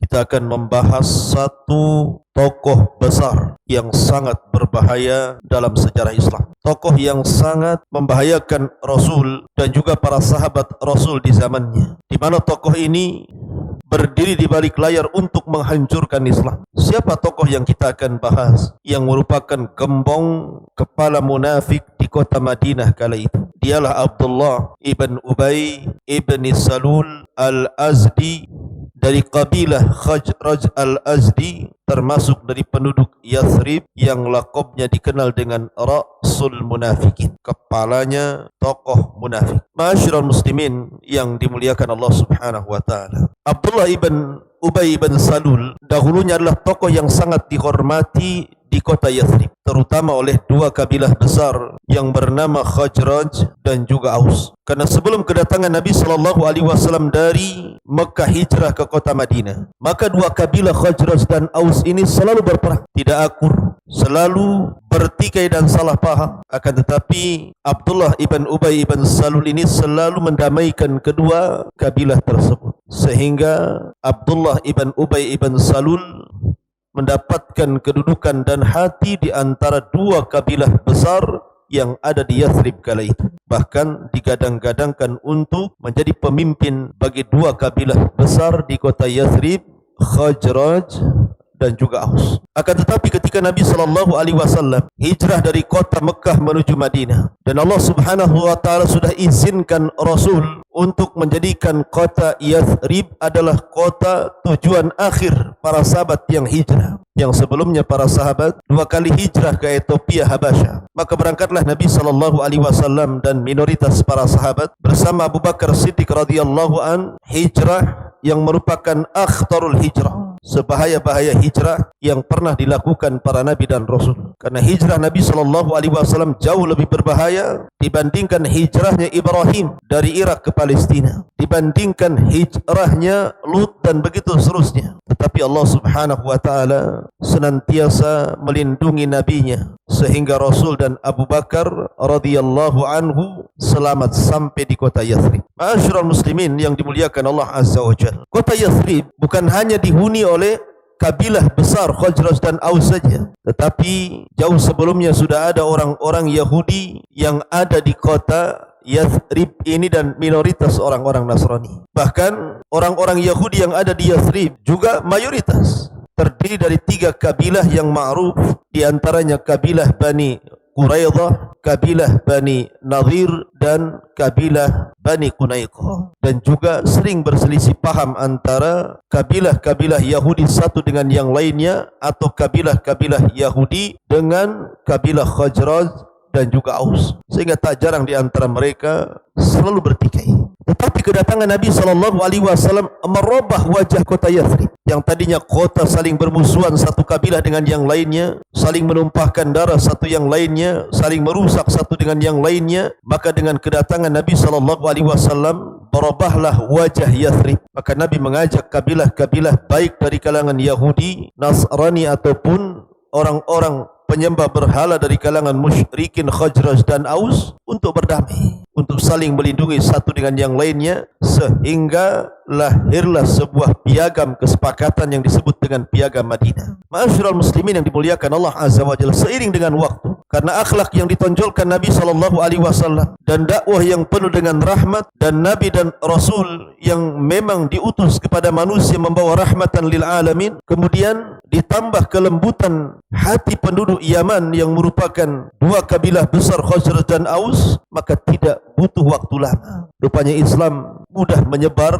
Kita akan membahas satu tokoh besar yang sangat berbahaya dalam sejarah Islam. Tokoh yang sangat membahayakan Rasul dan juga para sahabat Rasul di zamannya. Di mana tokoh ini berdiri di balik layar untuk menghancurkan Islam. Siapa tokoh yang kita akan bahas? Yang merupakan gembong kepala munafik di kota Madinah kala itu. Dialah Abdullah ibn Ubay ibn Salul al-Azdi dari kabilah Khazraj al-Azdi, termasuk dari penduduk Yathrib yang lakabnya dikenal dengan Ra'sul Munafikin, kepalanya tokoh munafik. Ma'asyiral muslimin yang dimuliakan Allah Subhanahu wa taala. Abdullah ibn Ubay ibn Salul dahulunya adalah tokoh yang sangat dihormati di kota Yathrib, terutama oleh dua kabilah besar yang bernama Khazraj dan juga Aus. Karena sebelum kedatangan Nabi SAW dari Mekah hijrah ke kota Madinah, maka dua kabilah Khazraj dan Aus ini selalu berperang, tidak akur, selalu bertikai dan salah paham. Akan tetapi Abdullah ibn Ubay ibn Salul ini selalu mendamaikan kedua kabilah tersebut, sehingga Abdullah ibn Ubay ibn Salul mendapatkan kedudukan dan hati di antara dua kabilah besar yang ada di Yathrib kala itu. Bahkan digadang-gadangkan untuk menjadi pemimpin bagi dua kabilah besar di kota Yathrib, Khazraj dan juga Aus. Akan tetapi ketika Nabi SAW hijrah dari kota Mekah menuju Madinah, dan Allah Subhanahu wa taala sudah izinkan Rasul untuk menjadikan kota Yathrib adalah kota tujuan akhir para sahabat yang hijrah. Yang sebelumnya para sahabat dua kali hijrah ke Ethiopia Habasyah, maka berangkatlah Nabi SAW dan minoritas para sahabat bersama Abu Bakar Siddiq radhiyallahu an hijrah yang merupakan akhtarul hijrah, sebahaya-bahaya hijrah yang pernah dilakukan para nabi dan rasul. Karena hijrah Nabi SAW jauh lebih berbahaya dibandingkan hijrahnya Ibrahim dari Irak ke Palestina, dibandingkan hijrahnya Lut dan begitu seterusnya. Tetapi Allah Subhanahu wa taala senantiasa melindungi nabinya sehingga Rasul dan Abu Bakar radhiyallahu anhu selamat sampai di kota Yathrib. Ma'asyiral muslimin yang dimuliakan Allah Azza wa Jalla. Kota Yathrib bukan hanya dihuni oleh kabilah besar Khazraj dan Aus saja, tetapi jauh sebelumnya sudah ada orang-orang Yahudi yang ada di kota Yathrib ini dan minoritas orang-orang Nasrani. Bahkan orang-orang Yahudi yang ada di Yathrib juga mayoritas terdiri dari tiga kabilah yang ma'ruf, di antaranya kabilah Bani Quraidah, kabilah Bani Nadhir dan kabilah Bani Qunaiqah. Dan juga sering berselisih paham antara kabilah-kabilah Yahudi satu dengan yang lainnya, atau kabilah-kabilah Yahudi dengan kabilah Khazraj dan juga Aus, sehingga tak jarang di antara mereka selalu bertikai. Tetapi kedatangan Nabi SAW merubah wajah kota Yathrib yang tadinya kota saling bermusuhan satu kabilah dengan yang lainnya, saling menumpahkan darah satu yang lainnya, saling merusak satu dengan yang lainnya. Maka dengan kedatangan Nabi SAW berubahlah wajah Yathrib. Maka Nabi mengajak kabilah-kabilah baik dari kalangan Yahudi, Nasrani ataupun orang-orang penyembah berhala dari kalangan musyrikin Khazraj dan Aus untuk berdamai, untuk saling melindungi satu dengan yang lainnya, sehingga lahirlah sebuah piagam kesepakatan yang disebut dengan piagam Madinah. Ma'asyiral muslimin yang dimuliakan Allah Azza wa Jalla, seiring dengan waktu, karena akhlak yang ditonjolkan Nabi SAW dan dakwah yang penuh dengan rahmat, dan Nabi dan Rasul yang memang diutus kepada manusia membawa rahmatan lil alamin, kemudian ditambah kelembutan hati penduduk Yaman yang merupakan dua kabilah besar Khazraj dan Aus, maka tidak butuh waktu lama, rupanya Islam mudah menyebar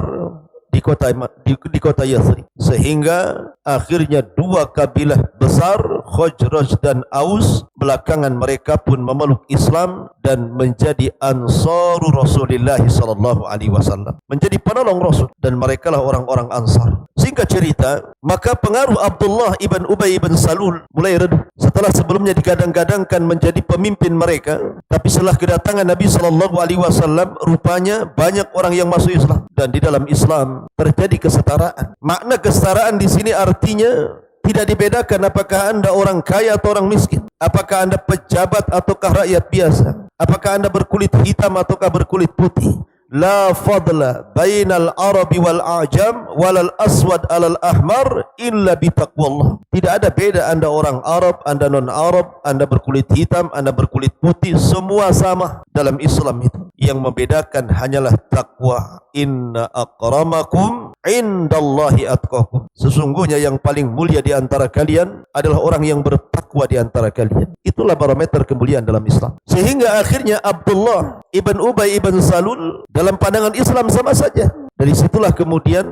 di kota Yathrib, sehingga akhirnya dua kabilah besar Khazraj dan Aus belakangan mereka pun memeluk Islam dan menjadi ansarul Rasulullah SAW, menjadi penolong Rasul, dan merekalah orang-orang Ansar. Singkat cerita, maka pengaruh Abdullah ibn Ubay ibn Salul mulai redup. Setelah sebelumnya digadang-gadangkan menjadi pemimpin mereka, tapi setelah kedatangan Nabi SAW, rupanya banyak orang yang masuk Islam, dan di dalam Islam terjadi kesetaraan. Makna kesetaraan di sini artinya Tidak dibedakan apakah anda orang kaya atau orang miskin, apakah anda pejabat ataukah rakyat biasa, apakah anda berkulit hitam ataukah berkulit putih. La fadla bainal arabi wal a'jam walal aswad alal ahmar illa bitaqwallah. Tidak ada beda anda orang Arab, anda non Arab, anda berkulit hitam, anda berkulit putih, semua sama dalam Islam itu. Yang membedakan hanyalah takwa. Inna akramakum indallahi atqakum. Sesungguhnya yang paling mulia di antara kalian adalah orang yang bertakwa di antara kalian. Itulah barometer kemuliaan dalam Islam. Sehingga akhirnya Abdullah ibn Ubay ibn Salul dalam pandangan Islam sama saja. Dari situlah kemudian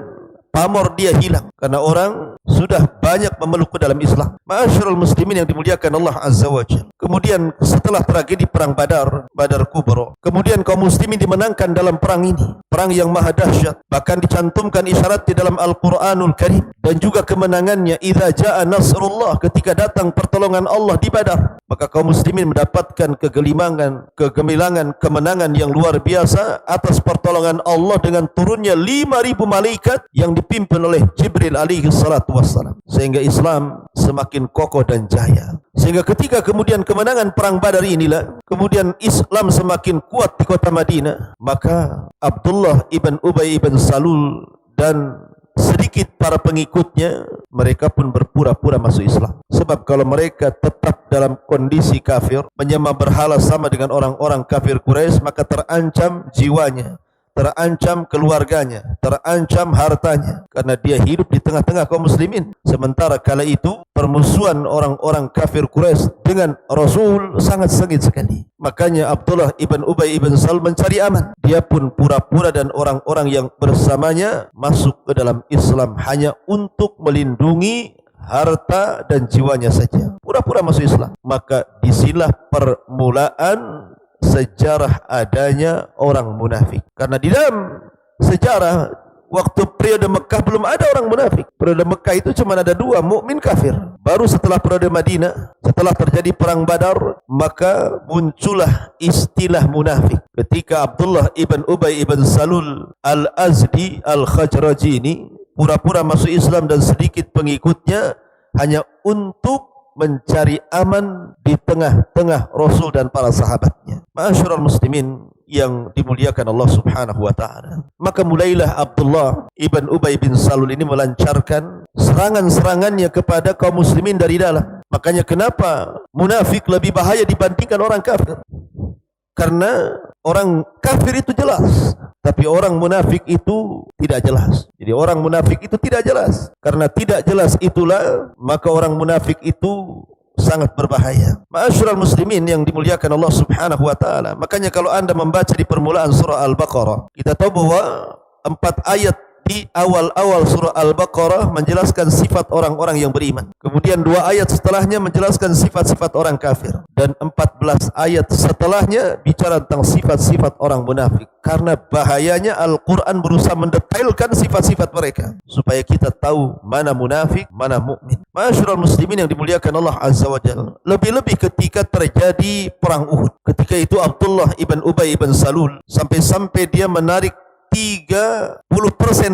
pamor dia hilang karena orang sudah banyak memeluk ke dalam Islam. Ma'asyiral muslimin yang dimuliakan Allah Azza wa Jalla. Kemudian setelah tragedi perang Badar Kubra, kemudian kaum muslimin dimenangkan dalam perang ini, perang yang maha dahsyat. Bahkan dicantumkan isyarat di dalam Al-Qur'anul Karim, dan juga kemenangannya idza jaa nasrullah, ketika datang pertolongan Allah di Badar, maka kaum muslimin mendapatkan kegemilangan, kemenangan yang luar biasa atas pertolongan Allah dengan turunnya 5.000 malaikat yang dipimpin oleh Jibril alaihi salatu wassalam, sehingga Islam semakin kokoh dan jaya. Sehingga ketika kemudian kemenangan perang Badar inilah, kemudian Islam semakin kuat di kota Madinah, maka Abdullah ibn Ubay ibn Salul dan sedikit para pengikutnya, mereka pun berpura-pura masuk Islam. Sebab kalau mereka tetap dalam kondisi kafir, menyembah berhala sama dengan orang-orang kafir Quraisy, maka terancam jiwanya, terancam keluarganya, terancam hartanya, karena dia hidup di tengah-tengah kaum muslimin. Sementara kala itu permusuhan orang-orang kafir Quraisy dengan Rasul sangat sengit sekali. Makanya Abdullah ibn Ubay ibn Salul mencari aman. Dia pun pura-pura dan orang-orang yang bersamanya masuk ke dalam Islam hanya untuk melindungi harta dan jiwanya saja. Pura-pura masuk Islam. Maka disinilah permulaan sejarah adanya orang munafik. Karena di dalam sejarah waktu periode Mekah belum ada orang munafik. Periode Mekah itu cuma ada dua, mukmin kafir. Baru setelah periode Madinah, setelah terjadi perang Badar, maka muncullah istilah munafik. Ketika Abdullah ibn Ubay ibn Salul al-Azdi al-Khajraji ini pura-pura masuk Islam dan sedikit pengikutnya hanya untuk mencari aman di tengah-tengah Rasul dan para sahabatnya. Ma'asyiral muslimin yang dimuliakan Allah Subhanahu wa taala. Maka mulailah Abdullah ibn Ubay bin Salul ini melancarkan serangan-serangannya kepada kaum muslimin dari dalam. Makanya kenapa munafik lebih bahaya dibandingkan orang kafir? Karena orang kafir itu jelas, tapi orang munafik itu tidak jelas. Jadi orang munafik itu tidak jelas. Karena tidak jelas itulah, maka orang munafik itu sangat berbahaya. Ma'asyiral muslimin yang dimuliakan Allah Subhanahu wa taala. Makanya kalau anda membaca di permulaan surah Al-Baqarah, kita tahu bahwa 4 ayat di awal-awal surah Al-Baqarah menjelaskan sifat orang-orang yang beriman. Kemudian 2 ayat setelahnya menjelaskan sifat-sifat orang kafir. Dan 14 ayat setelahnya bicara tentang sifat-sifat orang munafik. Karena bahayanya Al-Quran berusaha mendetailkan sifat-sifat mereka, supaya kita tahu mana munafik, mana mukmin. Ma'asyiral muslimin yang dimuliakan Allah Azza wa Jalla. Lebih-lebih ketika terjadi perang Uhud. Ketika itu Abdullah ibn Ubay ibn Salul sampai-sampai dia menarik 30%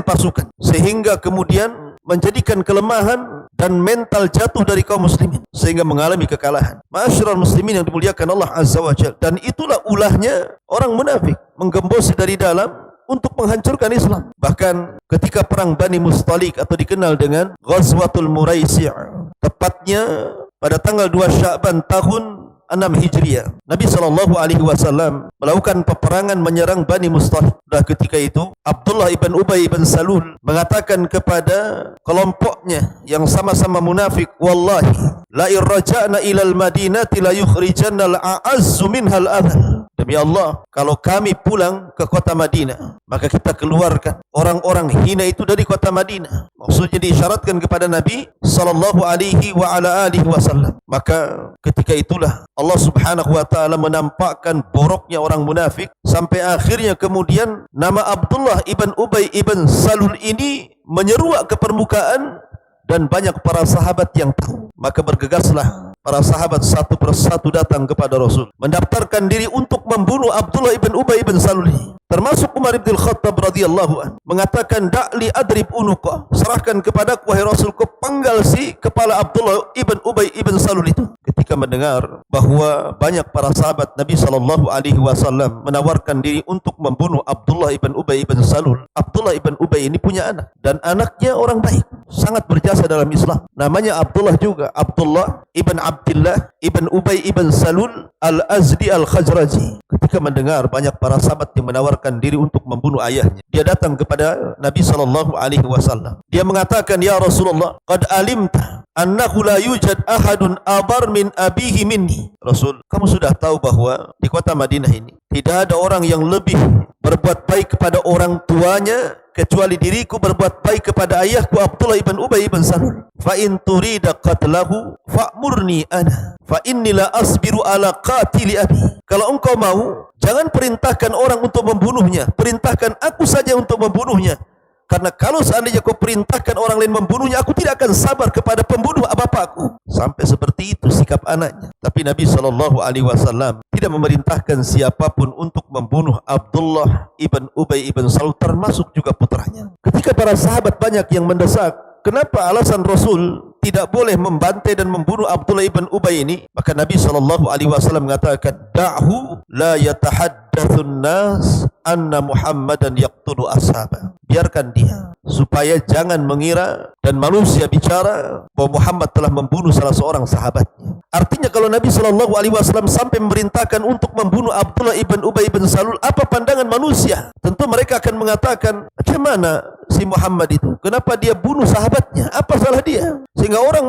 pasukan, sehingga kemudian menjadikan kelemahan dan mental jatuh dari kaum muslimin, sehingga mengalami kekalahan. Ma'asyiral muslimin yang dimuliakan Allah Azza wa Jalla. Dan itulah ulahnya orang munafik, menggembosi dari dalam untuk menghancurkan Islam. Bahkan ketika perang Bani Mustalik atau dikenal dengan Ghazwatul Muraisi', tepatnya pada tanggal 2 Sya'ban tahun 6 Hijriah, Nabi SAW melakukan peperangan menyerang Bani Mustalik. Dan ketika itu Abdullah ibn Ubay ibn Salul mengatakan kepada kelompoknya yang sama-sama munafik, wallahi la irja'na ilal madinati la yukhrijanna al-a'azzu minhal adhal. Demi Allah, kalau kami pulang ke kota Madinah, maka kita keluarkan orang-orang hina itu dari kota Madinah. Maksudnya diisyaratkan kepada Nabi sallallahu alaihi wa ala alihi wasallam. Maka ketika itulah Allah Subhanahu wa taala menampakkan boroknya orang munafik, sampai akhirnya kemudian nama Abdullah ibn Ubay ibn Salul ini menyeruak ke permukaan dan banyak para sahabat yang tahu. Maka bergegaslah para sahabat satu persatu datang kepada Rasul, mendaftarkan diri untuk membunuh Abdullah ibn Ubay ibn Salul. Termasuk Umar bin Khattab radhiyallahu anhu mengatakan, "Da'li adrib unuqa." Serahkan kepadaku wahai Rasul, kau penggal si kepala Abdullah ibn Ubay ibn Salul itu. Ketika mendengar bahwa banyak para sahabat Nabi sallallahu alaihi wasallam menawarkan diri untuk membunuh Abdullah ibn Ubay ibn Salul. Abdullah ibn Ubay ini punya anak dan anaknya orang baik, sangat berjasa dalam Islam. Namanya Abdullah juga, Abdullah ibn Abdullah ibn Ubay ibn Salul al-Azdi al-Khazraji. Ketika mendengar banyak para sahabat yang menawarkan diri untuk membunuh ayahnya, dia datang kepada Nabi sallallahu alaihi wasallam. Dia mengatakan, "Ya Rasulullah, qad alimta annahu la yujad ahadun abar min abihi minni." Rasul, kamu sudah tahu bahwa di kota Madinah ini tidak ada orang yang lebih berbuat baik kepada orang tuanya kecuali diriku berbuat baik kepada ayahku Abdullah ibn Ubay ibn Salul. Fa in turida qatlahu fa'murni ana fa inni la asbiru ala qatili abi. Kalau engkau mau, jangan perintahkan orang untuk membunuhnya, perintahkan aku saja untuk membunuhnya. Karena kalau seandainya kau perintahkan orang lain membunuhnya, aku tidak akan sabar kepada pembunuh bapakku. Sampai seperti itu sikap anaknya. Tapi Nabi SAW tidak memerintahkan siapapun untuk membunuh Abdullah ibn Ubay ibn Salul, termasuk juga putranya. Ketika para sahabat banyak yang mendesak, kenapa alasan Rasul tidak boleh membantai dan membunuh Abdullah ibn Ubay ini, maka Nabi SAW mengatakan, "Da'hu la yatahaddatsun nas anna Muhammadan yaqtulu ashaba." Biarkan dia, supaya jangan mengira dan manusia bicara bahwa Muhammad telah membunuh salah seorang sahabatnya. Artinya kalau Nabi SAW sampai memerintahkan untuk membunuh Abdullah ibn Ubay ibn Salul, apa pandangan manusia? Tentu mereka akan mengatakan, bagaimana si Muhammad itu? Kenapa dia bunuh sahabatnya? Apa salah dia? Sehingga orang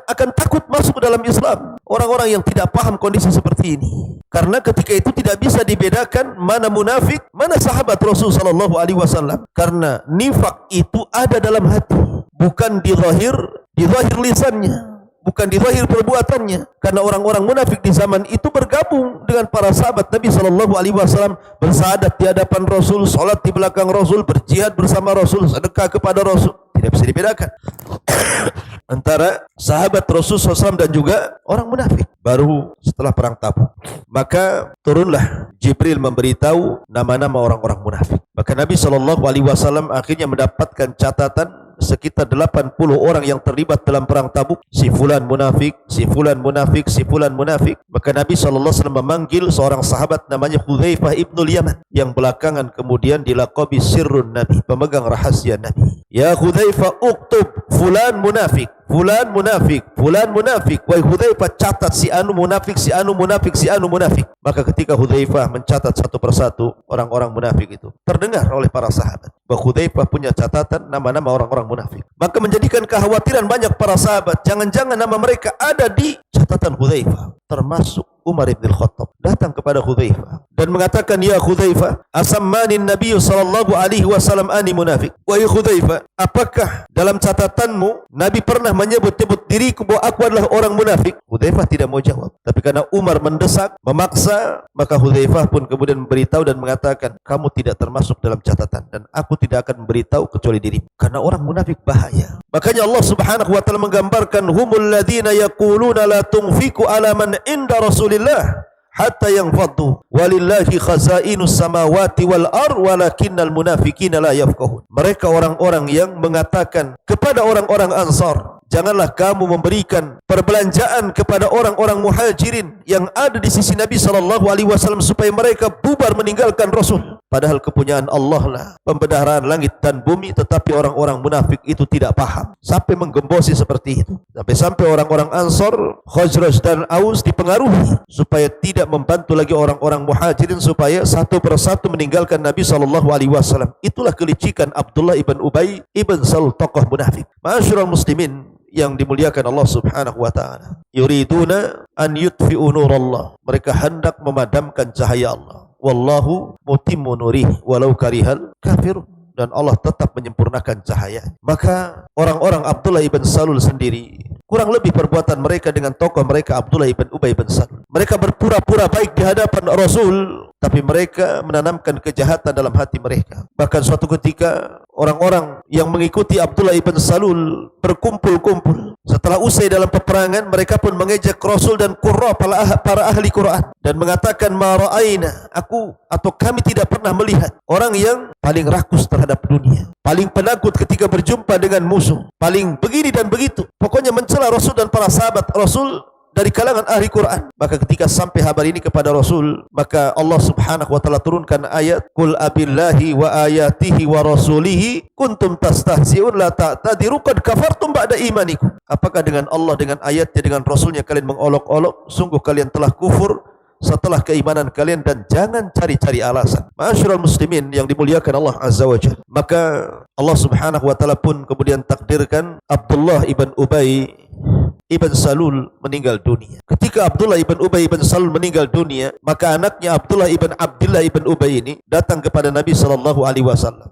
akan takut masuk ke dalam Islam. Orang-orang yang tidak paham kondisi seperti ini. Karena ketika itu tidak bisa dibedakan mana munafik, mana sahabat Rasul sallallahu alaihi wasallam. Karena nifak itu ada dalam hati, bukan di zahir lisannya, bukan di zahir perbuatannya. Karena orang-orang munafik di zaman itu bergabung dengan para sahabat Nabi sallallahu alaihi wasallam, bersahadat di hadapan Rasul, salat di belakang Rasul, berjihad bersama Rasul, sedekah kepada Rasul. Tidak bisa dibedakan antara sahabat Rasul SAW dan juga orang munafik. Baru setelah perang Tabuk, maka turunlah Jibril memberitahu nama-nama orang-orang munafik. Maka Nabi SAW akhirnya mendapatkan catatan sekitar 80 orang yang terlibat dalam perang Tabuk. Si fulan munafik, si fulan munafik, si fulan munafik. Maka Nabi SAW memanggil seorang sahabat namanya Hudzaifah ibnul Yaman, yang belakangan kemudian dilaqabi sirrun Nabi, pemegang rahasia Nabi. Ya Hudzaifah, uktub fulan munafik, fulan munafik, fulan munafik. Wahai Hudzaifah, catat si anu munafik, si anu munafik, si anu munafik. Maka ketika Hudzaifah mencatat satu persatu orang-orang munafik itu, terdengar oleh para sahabat bahwa Hudzaifah punya catatan nama-nama orang-orang munafik. Maka menjadikan kekhawatiran banyak para sahabat, jangan-jangan nama mereka ada di catatan Hudzaifah. Termasuk Umar bin Khattab datang kepada Hudzaifah dan mengatakan, "Ya Hudzaifah, asammani Nabi sallallahu alaihi wasallam ani munafik." Wahai Hudzaifah, apakah dalam catatanmu Nabi pernah menyebut-nyebut diriku bahwa aku adalah orang munafik? Hudzaifah tidak mau jawab. Tapi karena Umar mendesak, memaksa, maka Hudzaifah pun kemudian memberitahu dan mengatakan, "Kamu tidak termasuk dalam catatan dan aku tidak akan memberitahu kecuali dirimu." Karena orang munafik bahaya. Makanya Allah Subhanahu wa taala menggambarkan, humul ladzina yaquluna la tunfiqu ala man inda Rasulillah hatta yanfaddu walillahi khazainus samawati wal ard walakinnal munafiqina la yafqahun. Mereka orang-orang yang mengatakan kepada orang-orang Ansar, janganlah kamu memberikan perbelanjaan kepada orang-orang muhajirin yang ada di sisi Nabi SAW supaya mereka bubar meninggalkan Rasul. Padahal kepunyaan Allah lah pembendaharaan langit dan bumi, tetapi orang-orang munafik itu tidak paham. Sampai menggembosi seperti itu. Sampai orang-orang Ansar, Khazraj dan Aus dipengaruhi supaya tidak membantu lagi orang-orang muhajirin supaya satu persatu meninggalkan Nabi SAW. Itulah kelicikan Abdullah ibn Ubay ibn Salul, tokoh munafik. Ma'asyiral muslimin yang dimuliakan Allah Subhanahu wa taala. Yuriduna an yutfi'u nurallah. Mereka hendak memadamkan cahaya Allah. Wallahu mutimmu nurihi walau karihal kafirun. Dan Allah tetap menyempurnakan cahaya. Maka orang-orang Abdullah ibn Salul sendiri, kurang lebih perbuatan mereka dengan tokoh mereka Abdullah ibn Ubay ibn Salul. Mereka berpura-pura baik di hadapan Rasul, tapi mereka menanamkan kejahatan dalam hati mereka. Bahkan suatu ketika orang-orang yang mengikuti Abdullah ibn Salul berkumpul-kumpul Setelah usai dalam peperangan, mereka pun mengejek Rasul dan qurra para ahli Quran dan mengatakan ma ra'aina, aku atau kami tidak pernah melihat orang yang paling rakus terhadap dunia, paling penakut ketika berjumpa dengan musuh, paling begini dan begitu. Pokoknya mencela Rasul dan para sahabat Rasul dari kalangan ahli Quran. Maka ketika sampai kabar ini kepada Rasul, maka Allah Subhanahu wa taala turunkan ayat, "Qul abillahi wa ayatihi wa rasulihi kuntum tastahzi'un la ta'tadiru qad kafartum ba'da imanikum." Apakah dengan Allah, dengan ayatnya, dengan rasulnya kalian mengolok-olok? Sungguh kalian telah kufur setelah keimanan kalian, dan jangan cari-cari alasan. Ma'asyiral muslimin yang dimuliakan Allah Azza wa Jalla. Maka Allah Subhanahu wa taala pun kemudian takdirkan Abdullah ibn Ubay ibn Salul meninggal dunia. Ketika Abdullah ibn Ubay ibn Salul meninggal dunia, maka anaknya Abdullah ibn Abdullah ibn Ubay ini datang kepada Nabi SAW.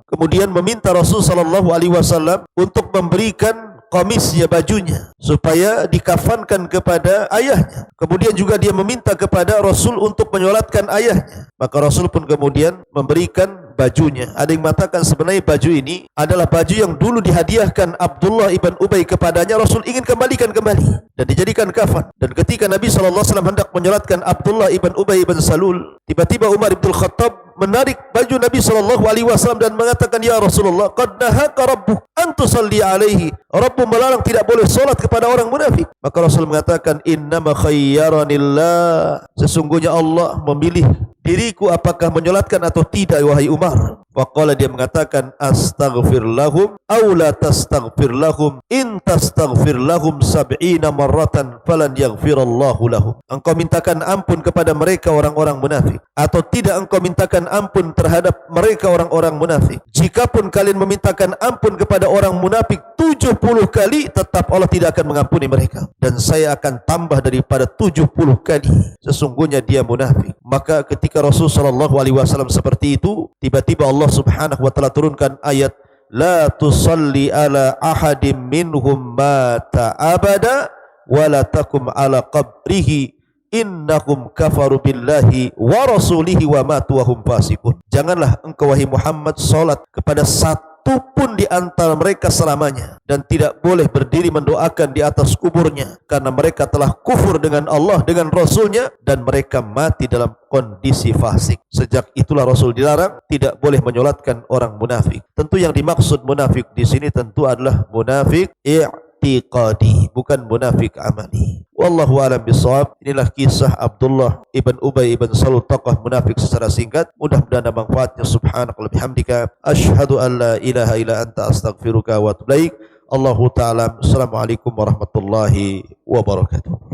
Kemudian meminta Rasul SAW untuk memberikan komisnya, bajunya, supaya dikafankan kepada ayahnya. Kemudian juga dia meminta kepada Rasul untuk menyolatkan ayahnya. Maka Rasul pun kemudian memberikan bajunya. Ada yang mengatakan sebenarnya baju ini adalah baju yang dulu dihadiahkan Abdullah ibn Ubay kepadanya. Rasul ingin kembalikan kembali dan dijadikan kafan. Dan ketika Nabi SAW hendak menyolatkan Abdullah ibn Ubay ibn Salul, tiba-tiba Umar ibn Khattab menarik baju Nabi SAW dan mengatakan, "Ya Rasulullah, qad nahaka rabbuk an tusalli alaihi." Rabbu melarang tidak boleh solat kepada orang munafik. Maka Rasul mengatakan, "Innama khayyaranillah." Sesungguhnya Allah memilih diriku apakah menyolatkan atau tidak, wahai Umar. Waqala, dia mengatakan, "Astaghfir lahum aw la tastaghfir lahum, in tastaghfir lahum 70 marratan falan yaghfirallahu lahum." Engkau mintakan ampun kepada mereka orang-orang munafik, atau tidak engkau mintakan ampun terhadap mereka orang-orang munafik. Jikapun kalian memintakan ampun kepada orang munafik 70 kali, tetap Allah tidak akan mengampuni mereka, dan saya akan tambah daripada 70 kali. Sesungguhnya dia munafik. Maka ketika Rasulullah SAW seperti itu, tiba-tiba Allah Subhanahu wa taala turunkan ayat, "La tusalli ala ahadim minhum mata abada wa la takum ala qabrihi innahum kafaru billahi wa rasulihi wa matu wa hum fasiqun." Janganlah engkau wahai Muhammad salat kepada satu pun di antara mereka selamanya, dan tidak boleh berdiri mendoakan di atas kuburnya, karena mereka telah kufur dengan Allah, dengan Rasulnya, dan mereka mati dalam kondisi fasik. Sejak itulah Rasul dilarang tidak boleh menyolatkan orang munafik. Tentu yang dimaksud munafik di sini tentu adalah munafik i'tiqadi, bukan munafik amali. Wallahu a'lam bishawab. Inilah kisah Abdullah ibn Ubay ibn Salul, tokoh munafik secara singkat. Mudah-mudahan ada manfaatnya. Subhanakallahumma bihamdika asyhadu an la ilaha illa anta astaghfiruka wa atubu ilaik. Allahu ta'ala. Assalamualaikum warahmatullahi wabarakatuh.